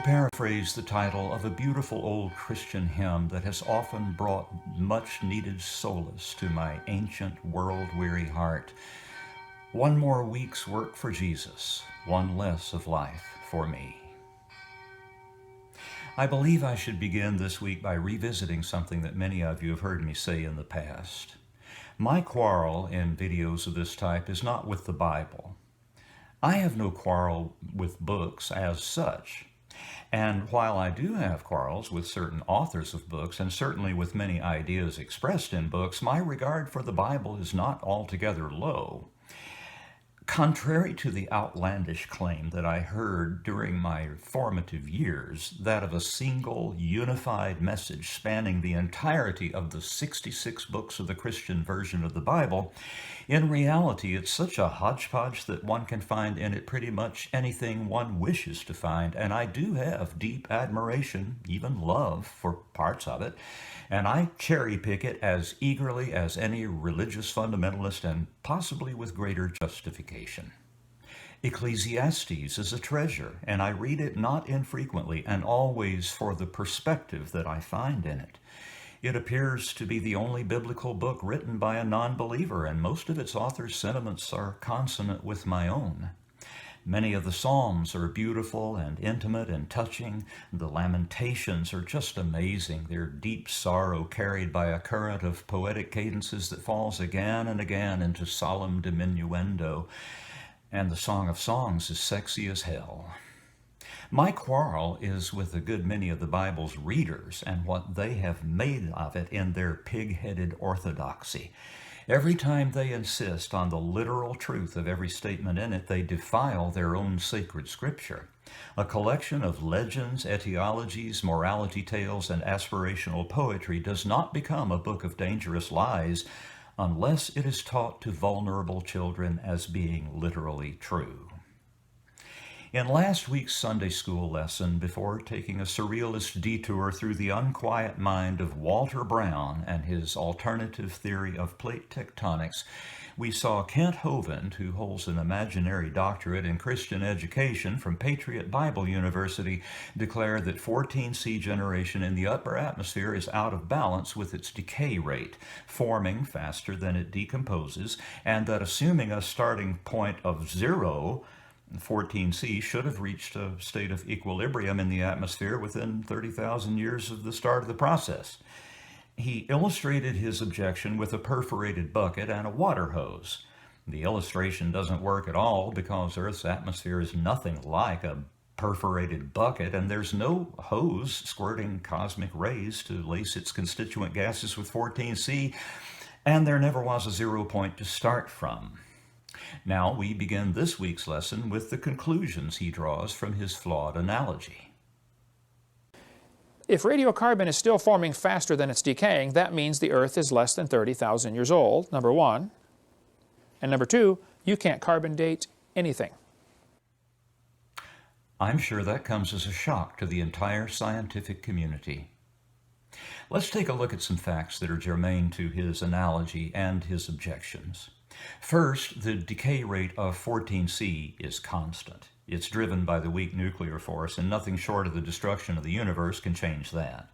paraphrase the title of a beautiful old Christian hymn that has often brought much needed solace to my ancient world-weary heart. One more week's work for Jesus, one less of life for me. I believe I should begin this week by revisiting something that many of you have heard me say in the past. My quarrel in videos of this type is not with the Bible. I have no quarrel with books as such. And while I do have quarrels with certain authors of books, and certainly with many ideas expressed in books, my regard for the Bible is not altogether low. Contrary to the outlandish claim that I heard during my formative years, that of a single, unified message spanning the entirety of the 66 books of the Christian version of the Bible, in reality it's such a hodgepodge that one can find in it pretty much anything one wishes to find, and I do have deep admiration, even love, for parts of it, and I cherry-pick it as eagerly as any religious fundamentalist, and possibly with greater justification. Ecclesiastes is a treasure, and I read it not infrequently, and always for the perspective that I find in it. It appears to be the only biblical book written by a non-believer, and most of its author's sentiments are consonant with my own. Many of the Psalms are beautiful and intimate and touching. The Lamentations are just amazing. Their deep sorrow carried by a current of poetic cadences that falls again and again into solemn diminuendo. And the Song of Songs is sexy as hell. My quarrel is with a good many of the Bible's readers and what they have made of it in their pig-headed orthodoxy. Every time they insist on the literal truth of every statement in it, they defile their own sacred scripture. A collection of legends, etiologies, morality tales, and aspirational poetry does not become a book of dangerous lies unless it is taught to vulnerable children as being literally true. In last week's Sunday school lesson, before taking a surrealist detour through the unquiet mind of Walter Brown and his alternative theory of plate tectonics, we saw Kent Hovind, who holds an imaginary doctorate in Christian education from Patriot Bible University, declare that 14C generation in the upper atmosphere is out of balance with its decay rate, forming faster than it decomposes, and that assuming a starting point of 0, 14C should have reached a state of equilibrium in the atmosphere within 30,000 years of the start of the process. He illustrated his objection with a perforated bucket and a water hose. The illustration doesn't work at all because Earth's atmosphere is nothing like a perforated bucket, and there's no hose squirting cosmic rays to lace its constituent gases with 14C, and there never was a 0 point to start from. Now we begin this week's lesson with the conclusions he draws from his flawed analogy. If radiocarbon is still forming faster than it's decaying, that means the Earth is less than 30,000 years old, number one. And number two, you can't carbon date anything. I'm sure that comes as a shock to the entire scientific community. Let's take a look at some facts that are germane to his analogy and his objections. First, the decay rate of 14C is constant. It's driven by the weak nuclear force, and nothing short of the destruction of the universe can change that.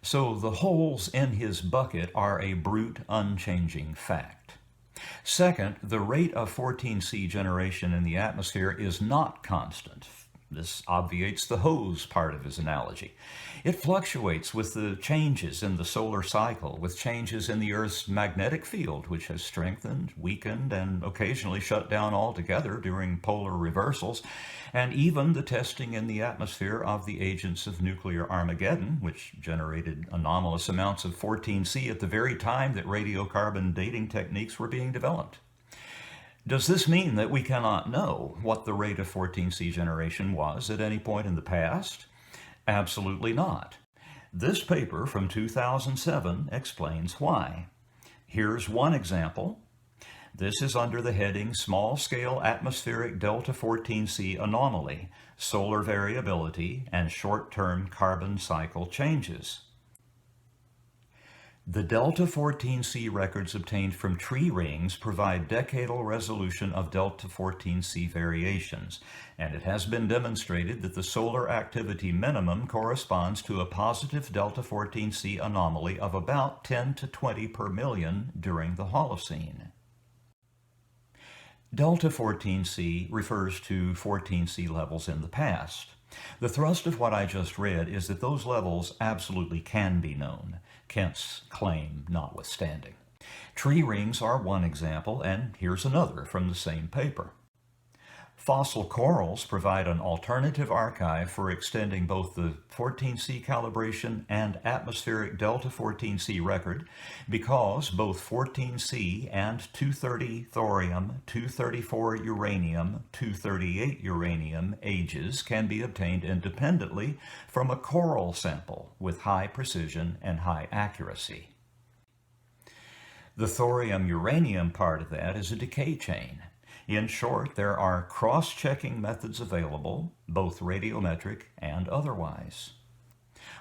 So the holes in his bucket are a brute, unchanging fact. Second, the rate of 14C generation in the atmosphere is not constant. This obviates the hose part of his analogy. It fluctuates with the changes in the solar cycle, with changes in the Earth's magnetic field, which has strengthened, weakened, and occasionally shut down altogether during polar reversals, and even the testing in the atmosphere of the agents of nuclear Armageddon, which generated anomalous amounts of 14C at the very time that radiocarbon dating techniques were being developed. Does this mean that we cannot know what the rate of 14C generation was at any point in the past? Absolutely not. This paper from 2007 explains why. Here's one example. This is under the heading Small-Scale Atmospheric Delta 14C Anomaly, Solar Variability, and Short-Term Carbon Cycle Changes. The Delta 14C records obtained from tree rings provide decadal resolution of Delta 14C variations, and it has been demonstrated that the solar activity minimum corresponds to a positive Delta 14C anomaly of about 10 to 20 per million during the Holocene. Delta 14C refers to 14C levels in the past. The thrust of what I just read is that those levels absolutely can be known, Kent's claim notwithstanding. Tree rings are one example, and here's another from the same paper. Fossil corals provide an alternative archive for extending both the 14C calibration and atmospheric Delta 14C record because both 14C and 230 thorium, 234 uranium, 238 uranium ages can be obtained independently from a coral sample with high precision and high accuracy. The thorium-uranium part of that is a decay chain. In short, there are cross-checking methods available, both radiometric and otherwise.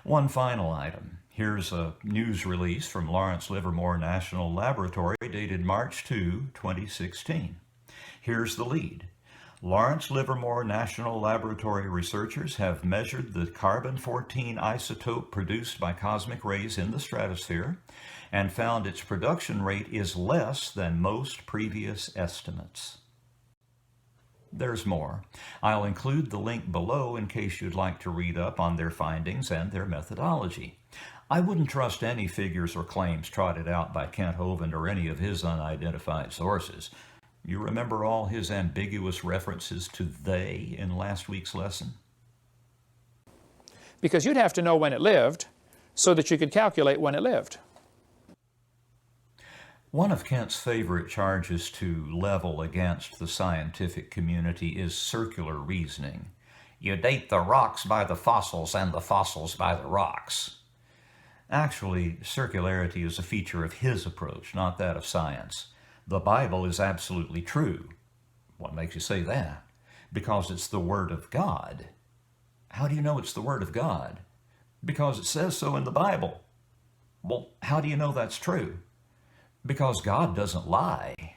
One final item. Here's a news release from Lawrence Livermore National Laboratory dated March 2, 2016. Here's the lead. Lawrence Livermore National Laboratory researchers have measured the carbon-14 isotope produced by cosmic rays in the stratosphere and found its production rate is less than most previous estimates. There's more. I'll include the link below in case you'd like to read up on their findings and their methodology. I wouldn't trust any figures or claims trotted out by Kent Hovind or any of his unidentified sources. You remember all his ambiguous references to they in last week's lesson? Because you'd have to know when it lived so that you could calculate when it lived. One of Kent's favorite charges to level against the scientific community is circular reasoning. You date the rocks by the fossils and the fossils by the rocks. Actually, circularity is a feature of his approach, not that of science. The Bible is absolutely true. What makes you say that? Because it's the Word of God. How do you know it's the Word of God? Because it says so in the Bible. Well, how do you know that's true? Because God doesn't lie.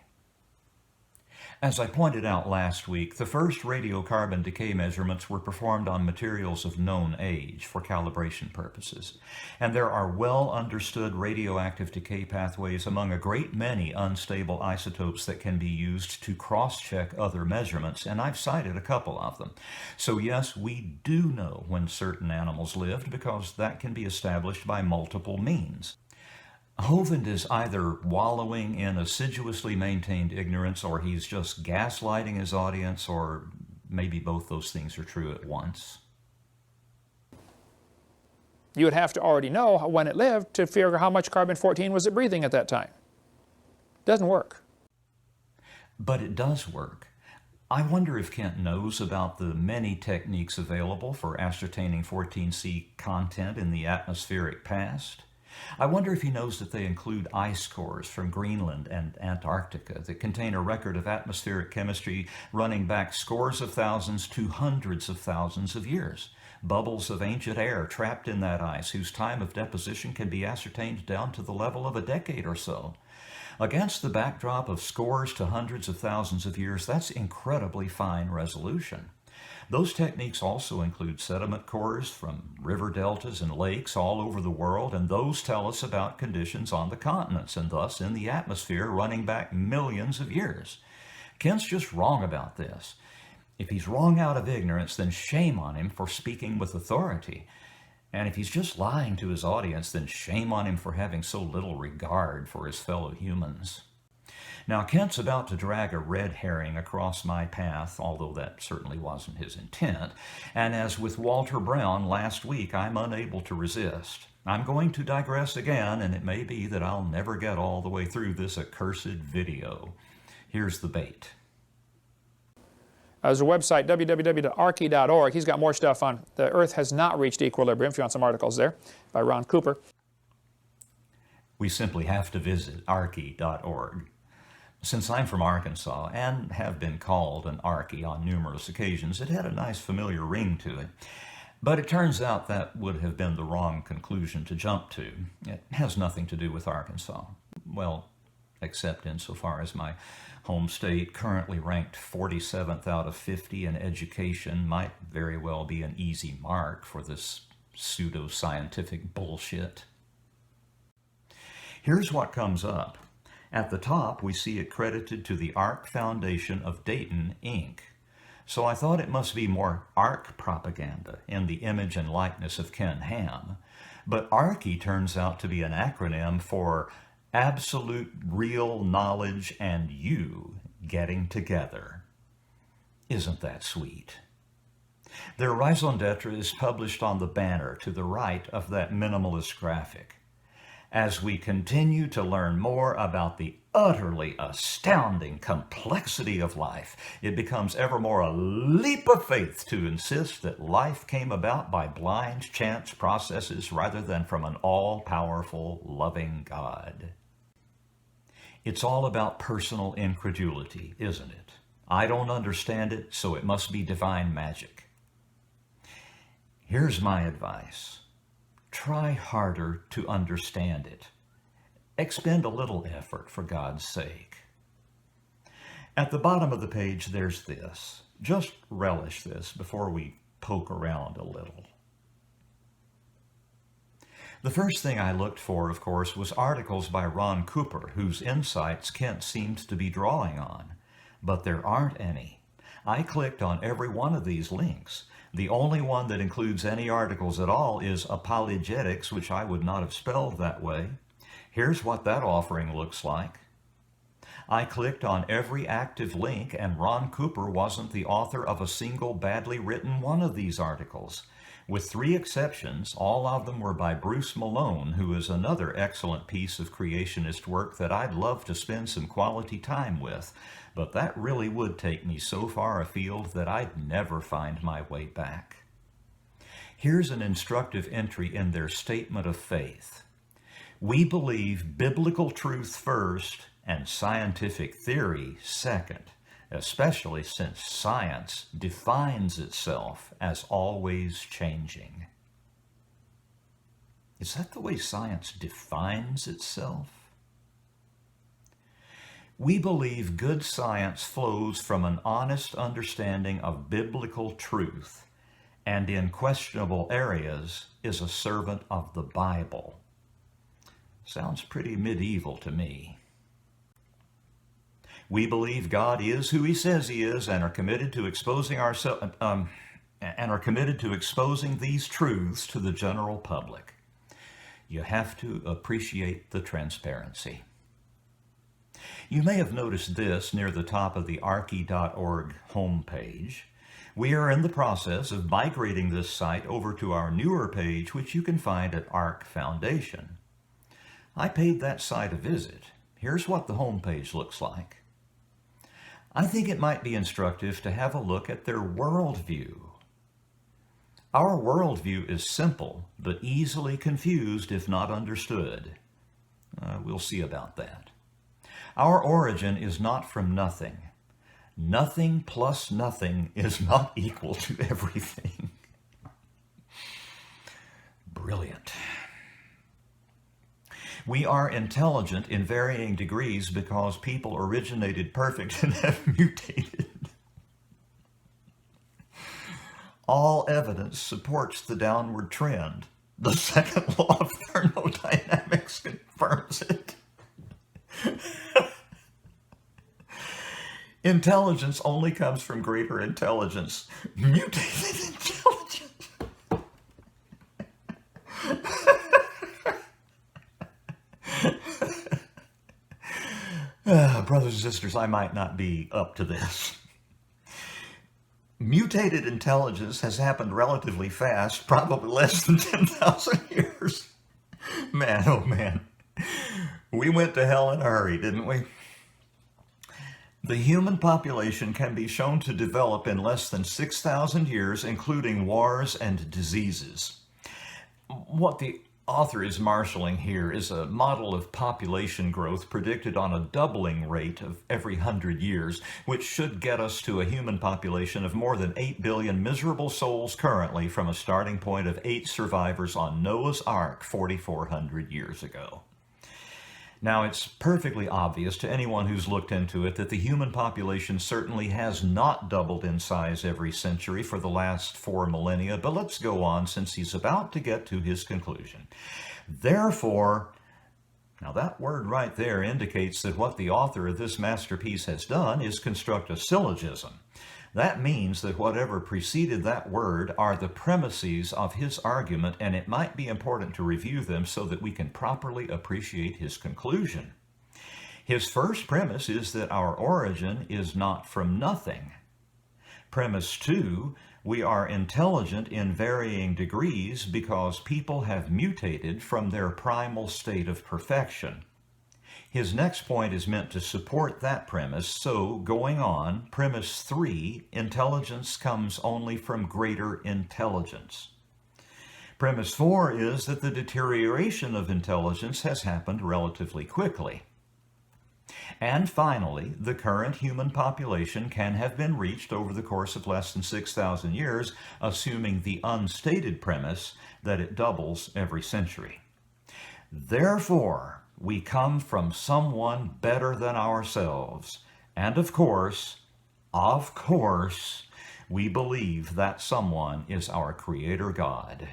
As I pointed out last week, the first radiocarbon decay measurements were performed on materials of known age for calibration purposes, and there are well understood radioactive decay pathways among a great many unstable isotopes that can be used to cross-check other measurements, and I've cited a couple of them. So yes, we do know when certain animals lived because that can be established by multiple means. Hovind is either wallowing in assiduously maintained ignorance or he's just gaslighting his audience, or maybe both those things are true at once. You would have to already know when it lived to figure how much carbon-14 was it breathing at that time. Doesn't work. But it does work. I wonder if Kent knows about the many techniques available for ascertaining 14C content in the atmospheric past. I wonder if he knows that they include ice cores from Greenland and Antarctica that contain a record of atmospheric chemistry running back scores of thousands to hundreds of thousands of years. Bubbles of ancient air trapped in that ice whose time of deposition can be ascertained down to the level of a decade or so. Against the backdrop of scores to hundreds of thousands of years, that's incredibly fine resolution. Those techniques also include sediment cores from river deltas and lakes all over the world, and those tell us about conditions on the continents and thus in the atmosphere running back millions of years. Kent's just wrong about this. If he's wrong out of ignorance, then shame on him for speaking with authority. And if he's just lying to his audience, then shame on him for having so little regard for his fellow humans. Now, Kent's about to drag a red herring across my path, although that certainly wasn't his intent, and as with Walter Brown last week, I'm unable to resist. I'm going to digress again, and it may be that I'll never get all the way through this accursed video. Here's the bait. There's a website, www.arky.org. He's got more stuff on the Earth has not reached equilibrium, if you want some articles there, by Ron Cooper. We simply have to visit arky.org. Since I'm from Arkansas and have been called an Arky on numerous occasions, it had a nice familiar ring to it. But it turns out that would have been the wrong conclusion to jump to. It has nothing to do with Arkansas. Well, except insofar as my home state, currently ranked 47th out of 50 in education, might very well be an easy mark for this pseudo-scientific bullshit. Here's what comes up. At the top, we see it credited to the Ark Foundation of Dayton, Inc. So I thought it must be more Ark propaganda in the image and likeness of Ken Ham. But ARKY turns out to be an acronym for Absolute Real Knowledge and You Getting Together. Isn't that sweet? Their raison d'etre is published on the banner to the right of that minimalist graphic. As we continue to learn more about the utterly astounding complexity of life, it becomes ever more a leap of faith to insist that life came about by blind chance processes rather than from an all-powerful, loving God. It's all about personal incredulity, isn't it? I don't understand it, so it must be divine magic. Here's my advice. Try harder to understand it. Expend a little effort, for God's sake. At the bottom of the page, there's this. Just relish this before we poke around a little. The first thing I looked for, of course, was articles by Ron Cooper, whose insights Kent seems to be drawing on. But there aren't any. I clicked on every one of these links. The only one that includes any articles at all is Apologetics, which I would not have spelled that way. Here's what that offering looks like. I clicked on every active link, and Ron Cooper wasn't the author of a single badly written one of these articles. With 3 exceptions, all of them were by Bruce Malone, who is another excellent piece of creationist work that I'd love to spend some quality time with. But that really would take me so far afield that I'd never find my way back. Here's an instructive entry in their statement of faith. We believe biblical truth first and scientific theory second, especially since science defines itself as always changing. Is that the way science defines itself? We believe good science flows from an honest understanding of biblical truth, and in questionable areas is a servant of the Bible. Sounds pretty medieval to me. We believe God is who He says He is, and are committed to exposing these truths to the general public. You have to appreciate the transparency. You may have noticed this near the top of the arky.org homepage. We are in the process of migrating this site over to our newer page, which you can find at Ark Foundation. I paid that site a visit. Here's what the homepage looks like. I think it might be instructive to have a look at their worldview. Our worldview is simple, but easily confused if not understood. We'll see about that. Our origin is not from nothing. Nothing plus nothing is not equal to everything. Brilliant. We are intelligent in varying degrees because people originated perfect and have mutated. All evidence supports the downward trend. The second law of thermodynamics confirms it. Intelligence only comes from greater intelligence. Mutated intelligence. Brothers and sisters, I might not be up to this. Mutated intelligence has happened relatively fast, probably less than 10,000 years. Man, oh man. We went to hell in a hurry, didn't we? The human population can be shown to develop in less than 6,000 years, including wars and diseases. What the author is marshaling here is a model of population growth predicted on a doubling rate of every 100 years, which should get us to a human population of more than 8 billion miserable souls currently, from a starting point of 8 survivors on Noah's Ark 4,400 years ago. Now, it's perfectly obvious to anyone who's looked into it that the human population certainly has not doubled in size every century for the last 4 millennia, but let's go on, since he's about to get to his conclusion. Therefore, now that word right there indicates that what the author of this masterpiece has done is construct a syllogism. That means that whatever preceded that word are the premises of his argument, and it might be important to review them so that we can properly appreciate his conclusion. His first premise is that our origin is not from nothing. Premise 2, we are intelligent in varying degrees because people have mutated from their primal state of perfection. His next point is meant to support that premise, so going on, premise 3, intelligence comes only from greater intelligence. Premise 4 is that the deterioration of intelligence has happened relatively quickly. And finally, the current human population can have been reached over the course of less than 6,000 years, assuming the unstated premise that it doubles every century. Therefore, we come from someone better than ourselves. And of course, we believe that someone is our Creator God.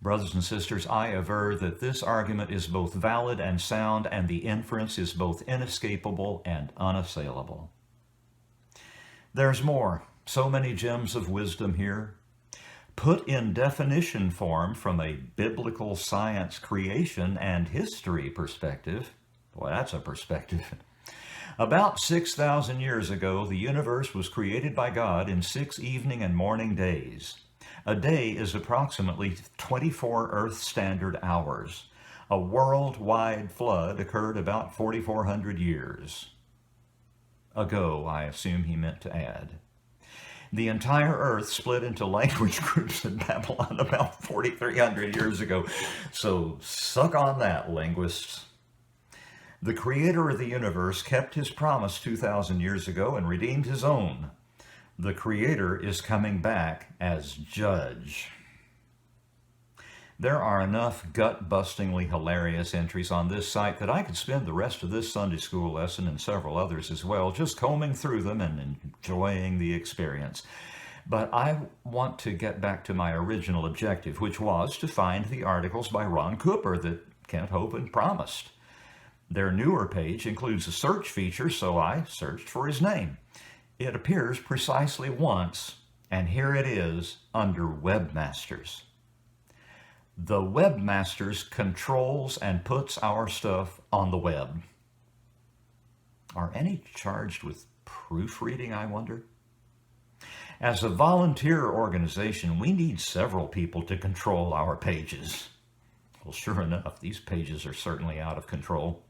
Brothers and sisters, I aver that this argument is both valid and sound, and the inference is both inescapable and unassailable. There's more. So many gems of wisdom here. Put in definition form from a biblical science creation and history perspective. Boy, that's a perspective. About 6,000 years ago, the universe was created by God in 6 evening and morning days. A day is approximately 24 Earth Standard Hours. A worldwide flood occurred about 4,400 years ago, I assume he meant to add. The entire earth split into language groups in Babylon about 4,300 years ago. So suck on that, linguists. The creator of the universe kept his promise 2,000 years ago and redeemed his own. The creator is coming back as judge. There are enough gut-bustingly hilarious entries on this site that I could spend the rest of this Sunday school lesson, and several others as well, just combing through them and enjoying the experience. But I want to get back to my original objective, which was to find the articles by Ron Cooper that Kent Hovind promised. Their newer page includes a search feature, so I searched for his name. It appears precisely once, and here it is under Webmasters. The Webmasters controls and puts our stuff on the web. Are any charged with proofreading, I wonder? As a volunteer organization, we need several people to control our pages. Well, sure enough, these pages are certainly out of control.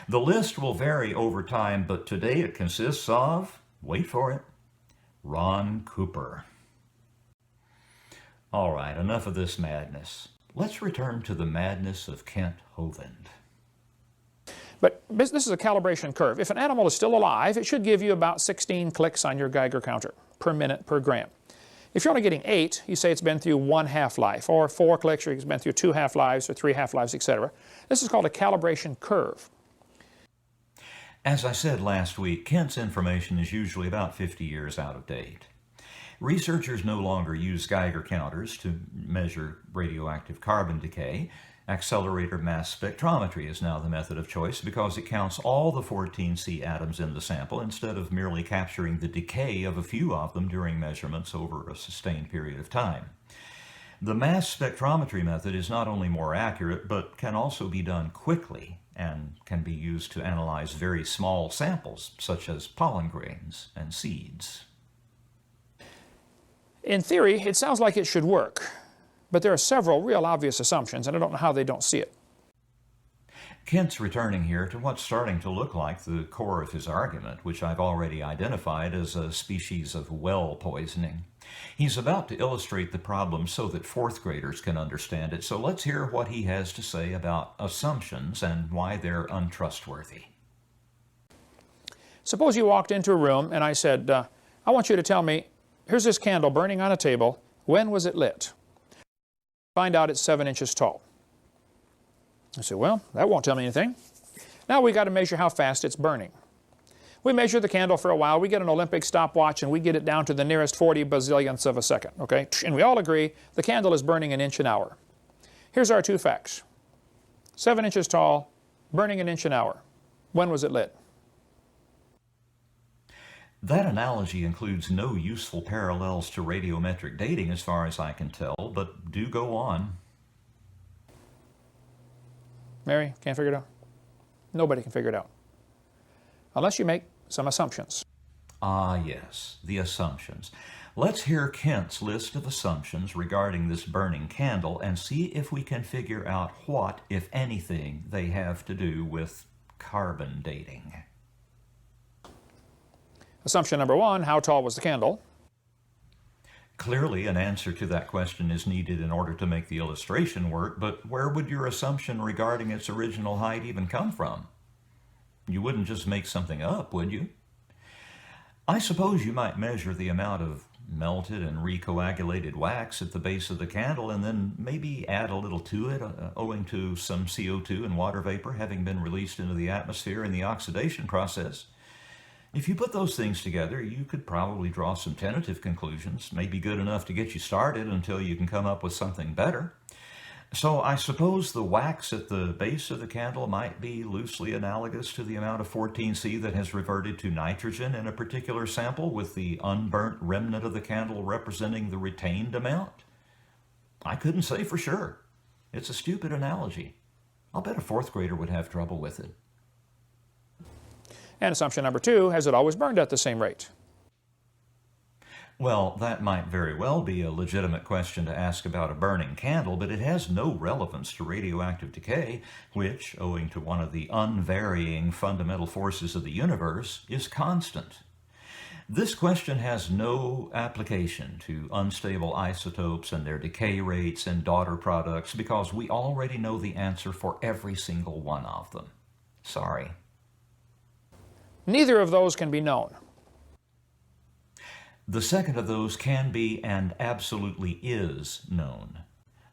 The list will vary over time, but today it consists of, wait for it, Ron Cooper. All right, enough of this madness. Let's return to the madness of Kent Hovind. But this is a calibration curve. If an animal is still alive, it should give you about 16 clicks on your Geiger counter per minute per gram. If you're only getting 8, you say it's been through 1 half-life, or 4 clicks, or it's been through 2 half-lives, or 3 half-lives, etc. This is called a calibration curve. As I said last week, Kent's information is usually about 50 years out of date. Researchers no longer use Geiger counters to measure radioactive carbon decay. Accelerator mass spectrometry is now the method of choice because it counts all the 14C atoms in the sample instead of merely capturing the decay of a few of them during measurements over a sustained period of time. The mass spectrometry method is not only more accurate, but can also be done quickly and can be used to analyze very small samples, such as pollen grains and seeds. In theory, it sounds like it should work, but there are several real obvious assumptions, and I don't know how they don't see it. Kent's returning here to what's starting to look like the core of his argument, which I've already identified as a species of well poisoning. He's about to illustrate the problem so that fourth graders can understand it, so let's hear what he has to say about assumptions and why they're untrustworthy. Suppose you walked into a room and I said, I want you to tell me, here's this candle burning on a table. When was it lit? Find out it's 7 inches tall. I say, well, that won't tell me anything. Now we got to measure how fast it's burning. We measure the candle for a while. We get an Olympic stopwatch and we get it down to the nearest 40 bazillionths of a second, okay? And we all agree the candle is burning an inch an hour. Here's our two facts. 7 inches tall, burning an inch an hour. When was it lit? That analogy includes no useful parallels to radiometric dating as far as I can tell, but do go on. Mary, can't figure it out? Nobody can figure it out. Unless you make some assumptions. Ah, yes, the assumptions. Let's hear Kent's list of assumptions regarding this burning candle and see if we can figure out what, if anything, they have to do with carbon dating. Assumption number one, how tall was the candle? Clearly, an answer to that question is needed in order to make the illustration work, but where would your assumption regarding its original height even come from? You wouldn't just make something up, would you? I suppose you might measure the amount of melted and recoagulated wax at the base of the candle and then maybe add a little to it, owing to some CO2 and water vapor having been released into the atmosphere in the oxidation process. If you put those things together, you could probably draw some tentative conclusions, maybe good enough to get you started until you can come up with something better. So I suppose the wax at the base of the candle might be loosely analogous to the amount of 14C that has reverted to nitrogen in a particular sample, with the unburnt remnant of the candle representing the retained amount. I couldn't say for sure. It's a stupid analogy. I'll bet a fourth grader would have trouble with it. And assumption number two, has it always burned at the same rate? Well, that might very well be a legitimate question to ask about a burning candle, but it has no relevance to radioactive decay, which, owing to one of the unvarying fundamental forces of the universe, is constant. This question has no application to unstable isotopes and their decay rates and daughter products, because we already know the answer for every single one of them. Sorry. Neither of those can be known. The second of those can be and absolutely is known.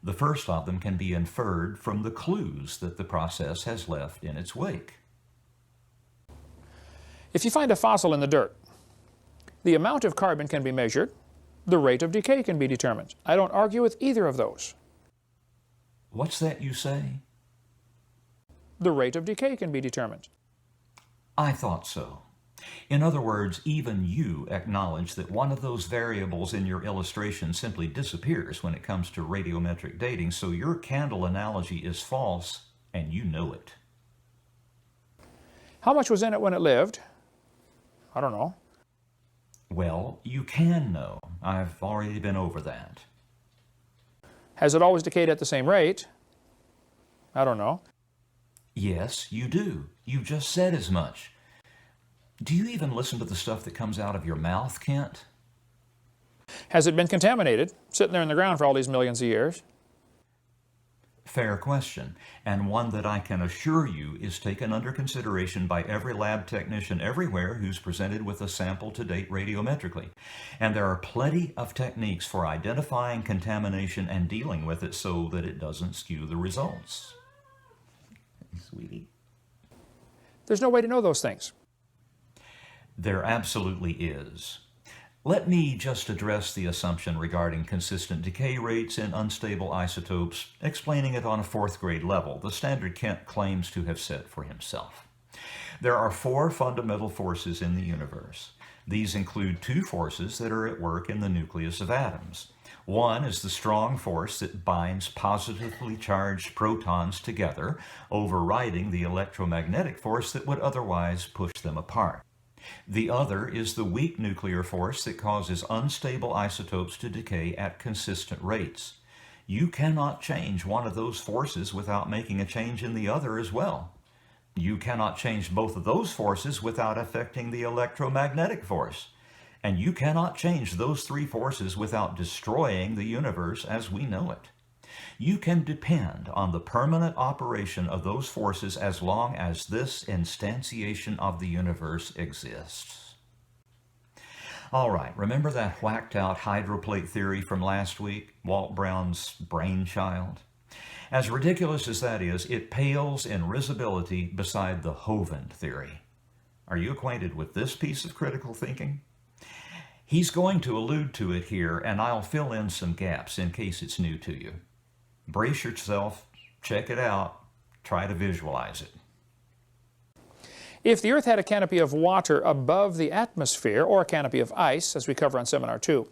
The first of them can be inferred from the clues that the process has left in its wake. If you find a fossil in the dirt, the amount of carbon can be measured, the rate of decay can be determined. I don't argue with either of those. What's that you say? The rate of decay can be determined. I thought so. In other words, even you acknowledge that one of those variables in your illustration simply disappears when it comes to radiometric dating, so your candle analogy is false, and you know it. How much was in it when it lived? I don't know. Well, you can know. I've already been over that. Has it always decayed at the same rate? I don't know. Yes, you do. You just said as much. Do you even listen to the stuff that comes out of your mouth, Kent? Has it been contaminated, sitting there in the ground for all these millions of years? Fair question, and one that I can assure you is taken under consideration by every lab technician everywhere who's presented with a sample to date radiometrically. And there are plenty of techniques for identifying contamination and dealing with it so that it doesn't skew the results. Sweetie. There's no way to know those things. There absolutely is. Let me just address the assumption regarding consistent decay rates in unstable isotopes, explaining it on a fourth grade level, the standard Kent claims to have set for himself. There are 4 fundamental forces in the universe. These include 2 forces that are at work in the nucleus of atoms. One is the strong force that binds positively charged protons together, overriding the electromagnetic force that would otherwise push them apart. The other is the weak nuclear force that causes unstable isotopes to decay at consistent rates. You cannot change one of those forces without making a change in the other as well. You cannot change both of those forces without affecting the electromagnetic force. And you cannot change those three forces without destroying the universe as we know it. You can depend on the permanent operation of those forces as long as this instantiation of the universe exists. All right, remember that whacked out hydroplate theory from last week, Walt Brown's brainchild? As ridiculous as that is, it pales in risibility beside the Hovind theory. Are you acquainted with this piece of critical thinking? He's going to allude to it here, and I'll fill in some gaps in case it's new to you. Brace yourself, check it out, try to visualize it. If the Earth had a canopy of water above the atmosphere, or a canopy of ice, as we cover on Seminar 2,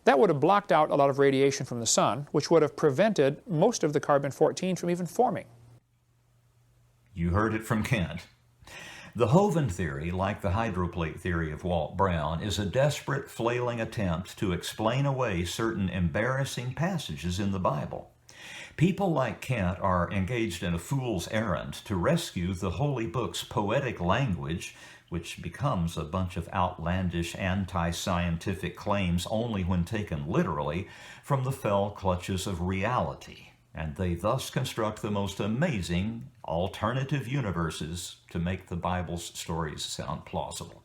that would have blocked out a lot of radiation from the sun, which would have prevented most of the carbon-14 from even forming. You heard it from Kent. The Hovind theory, like the hydroplate theory of Walt Brown, is a desperate, flailing attempt to explain away certain embarrassing passages in the Bible. People like Kent are engaged in a fool's errand to rescue the holy book's poetic language, which becomes a bunch of outlandish anti-scientific claims only when taken literally, from the fell clutches of reality. And they thus construct the most amazing alternative universes to make the Bible's stories sound plausible.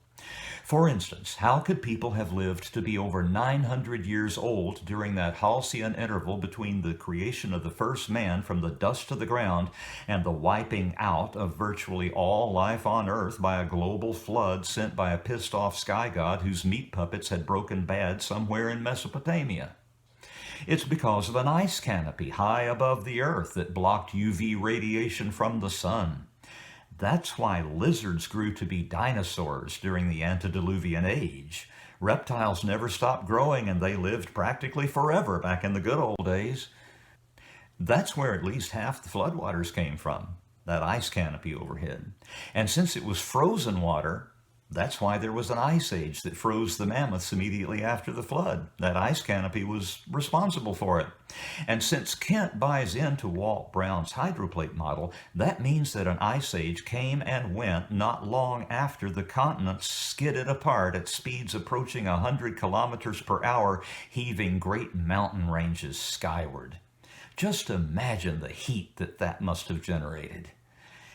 For instance, how could people have lived to be over 900 years old during that halcyon interval between the creation of the first man from the dust of the ground and the wiping out of virtually all life on earth by a global flood sent by a pissed-off sky god whose meat puppets had broken bad somewhere in Mesopotamia? It's because of an ice canopy high above the earth that blocked UV radiation from the sun. That's why lizards grew to be dinosaurs during the antediluvian age. Reptiles never stopped growing and they lived practically forever back in the good old days. That's where at least half the floodwaters came from, that ice canopy overhead. And since it was frozen water, that's why there was an ice age that froze the mammoths immediately after the flood. That ice canopy was responsible for it. And since Kent buys into Walt Brown's hydroplate model, that means that an ice age came and went not long after the continents skidded apart at speeds approaching 100 kilometers per hour, heaving great mountain ranges skyward. Just imagine the heat that must have generated.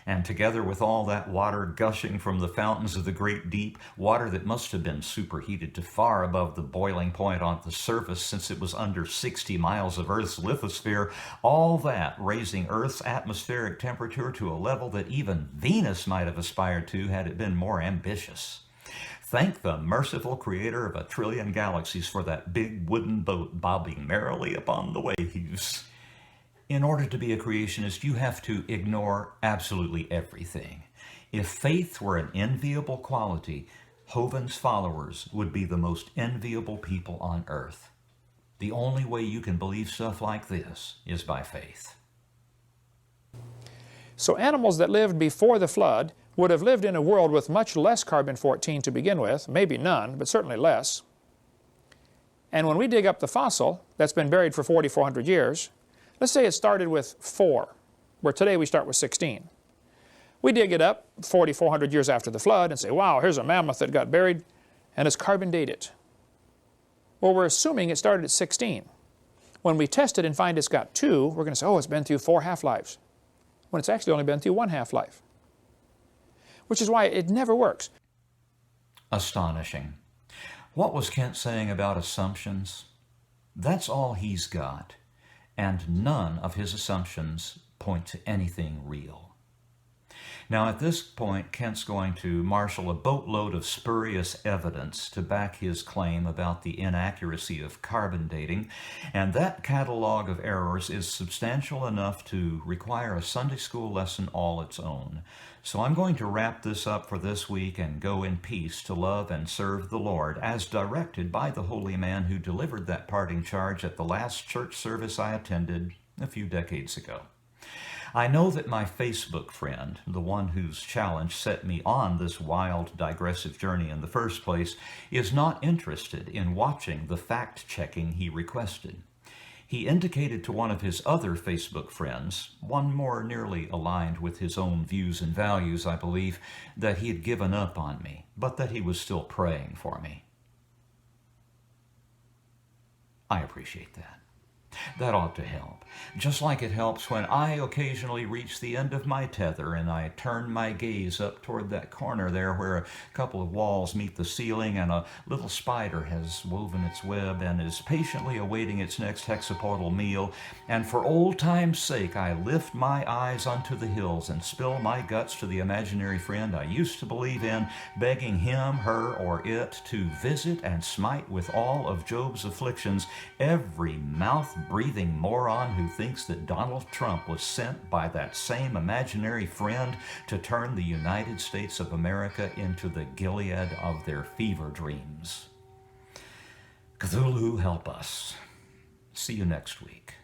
And together with all that water gushing from the fountains of the great deep, water that must have been superheated to far above the boiling point on the surface since it was under 60 miles of Earth's lithosphere, all that raising Earth's atmospheric temperature to a level that even Venus might have aspired to had it been more ambitious. Thank the merciful creator of a trillion galaxies for that big wooden boat bobbing merrily upon the waves. In order to be a creationist, you have to ignore absolutely everything. If faith were an enviable quality, Hovind's followers would be the most enviable people on earth. The only way you can believe stuff like this is by faith. So animals that lived before the flood would have lived in a world with much less carbon-14 to begin with, maybe none, but certainly less. And when we dig up the fossil that's been buried for 4,400 years, let's say it started with 4, where today we start with 16. We dig it up 4,400 years after the flood and say, wow, here's a mammoth that got buried, and it's carbon dated. Well, we're assuming it started at 16. When we test it and find it's got 2, we're going to say, oh, it's been through 4 half-lives, when it's actually only been through 1 half-life, which is why it never works. Astonishing. What was Kent saying about assumptions? That's all he's got. And none of his assumptions point to anything real. Now at this point, Kent's going to marshal a boatload of spurious evidence to back his claim about the inaccuracy of carbon dating, and that catalog of errors is substantial enough to require a Sunday school lesson all its own. So I'm going to wrap this up for this week and go in peace to love and serve the Lord, as directed by the holy man who delivered that parting charge at the last church service I attended a few decades ago. I know that my Facebook friend, the one whose challenge set me on this wild, digressive journey in the first place, is not interested in watching the fact-checking he requested. He indicated to one of his other Facebook friends, one more nearly aligned with his own views and values, I believe, that he had given up on me, but that he was still praying for me. I appreciate that. That ought to help. Just like it helps when I occasionally reach the end of my tether and I turn my gaze up toward that corner there where a couple of walls meet the ceiling and a little spider has woven its web and is patiently awaiting its next hexapodal meal. And for old time's sake, I lift my eyes unto the hills and spill my guts to the imaginary friend I used to believe in, begging him, her, or it to visit and smite with all of Job's afflictions every mouth-breathing moron who thinks that Donald Trump was sent by that same imaginary friend to turn the United States of America into the Gilead of their fever dreams. Cthulhu help us. See you next week.